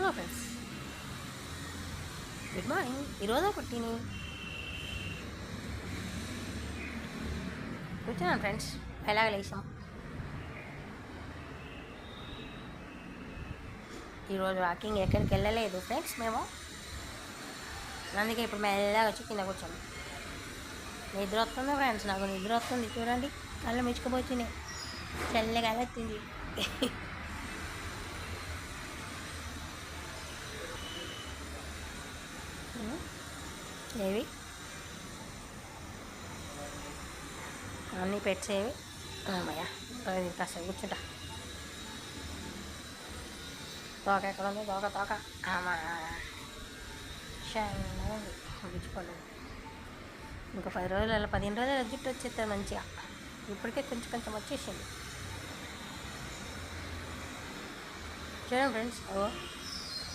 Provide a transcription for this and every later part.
Hello friends, good morning. ఈరోజు పుట్టిని కూర్చున్నాను friends. ఎలాగ లేసాం. ఈరోజు వాకింగ్ ఎక్కడికి వెళ్ళలేదు ఫ్రెండ్స్ మేము, అందుకే ఇప్పుడు మెల్లగా వచ్చి కింద కూర్చోండి. నిద్ర వస్తుంది ఫ్రెండ్స్, నాకు నిద్ర వస్తుంది. చూడండి, కళ్ళు మెచ్చుకుపోతున్నాయి, చల్లగా వచ్చింది. ఏవి అన్నీ పెట్టేవి. అమ్మయ్య, కాస్త కూర్చుంటా. తోక ఎక్కడ ఉంది? తోక అమ్మా ఉంది, గుచ్చుకోలేదు. ఇంకా 10 రోజులు 15 రోజులు జుట్టు వచ్చేస్తుంది మంచిగా. ఇప్పటికే కొంచెం వచ్చేసింది. చూడండి ఫ్రెండ్స్, ఓ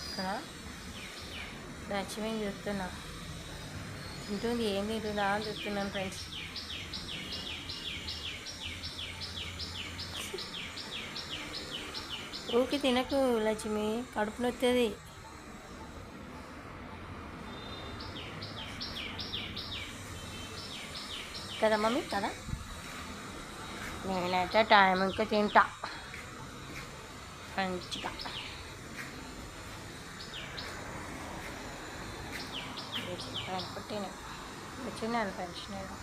ఇక్కడ లక్ష్మీని చూస్తున్నా, తింటుంది. ఏం తింటుందా అని చూస్తున్నాను ఫ్రెండ్స్. ఊకి తినకు లక్ష్మి, కడుపు నొత్తది. కదా మమ్మీ, కదా. నేనైతే టైంకి తింటా మంచిగా. పుట్టిన వచ్చినాను ఫ్రెండ్స్. నేను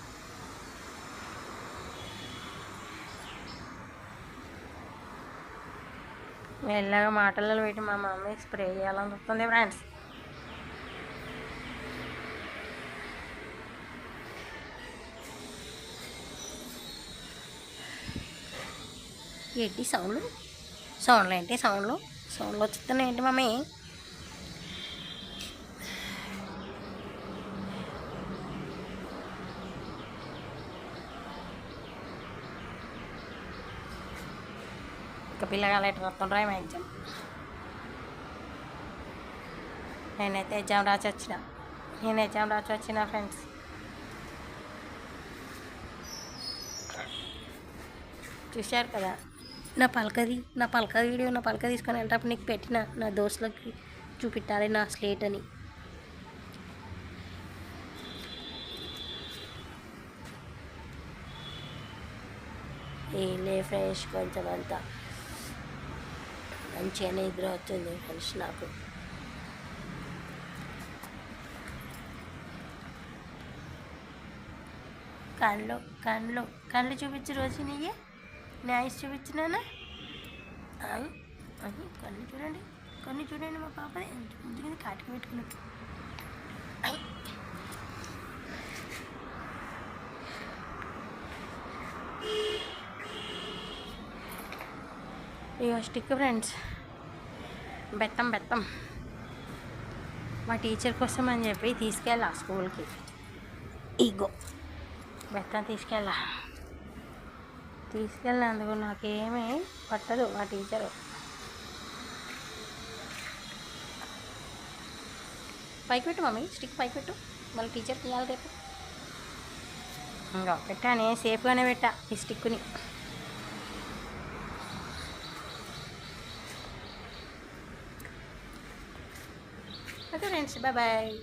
మెల్లగా మాటలలో పెట్టి మా మమ్మీ స్ప్రే చేయాలని చూస్తుంది ఫ్రెండ్స్. ఏంటి సౌండ్లు ఏంటి? సౌండ్లు వచ్చుతున్నాయి ఏంటి మమ్మీ? ఇంకా పిల్లగాలు ఎట్లా వస్తుండ్రా ఏమో ఎగ్జామ్. నేనైతే ఎగ్జామ్ రాసి వచ్చిన ఫ్రెండ్స్. చూశారు కదా నా పలక వీడియో. నా పలక తీసుకొని వెళ్ళేటప్పుడు నీకు పెట్టిన, నా దోస్తులకి చూపెట్టాలి నా స్లేట్ అని. ఏలే ఫ్రెష్, కొంచెం అంతా మంచిగా నిద్ర వచ్చింది ఫ్రెండ్స్ నాకు. కళ్ళు చూపించి రోజు నీయే నా ఐస్ చూపించినానా? కన్ను చూడండి మా పాపది ముందుగా కాటికి పెట్టుకున్నట్టు. ఇగో స్టిక్ ఫ్రెండ్స్, బెత్తం మా టీచర్ కోసం అని చెప్పి తీసుకెళ్ళా స్కూల్కి. ఇగో బెత్తం తీసుకెళ్ళినందుకు నాకేమీ పట్టదు మా టీచరు. పైకి పెట్టు మమ్మీ, స్టిక్ పైకి పెట్టు, మళ్ళీ టీచర్కి ఇవ్వాలి రేపు. ఇంకా పెట్టానే, సేఫ్గానే పెట్టా ఈ స్టిక్ని. Okay friends, bye.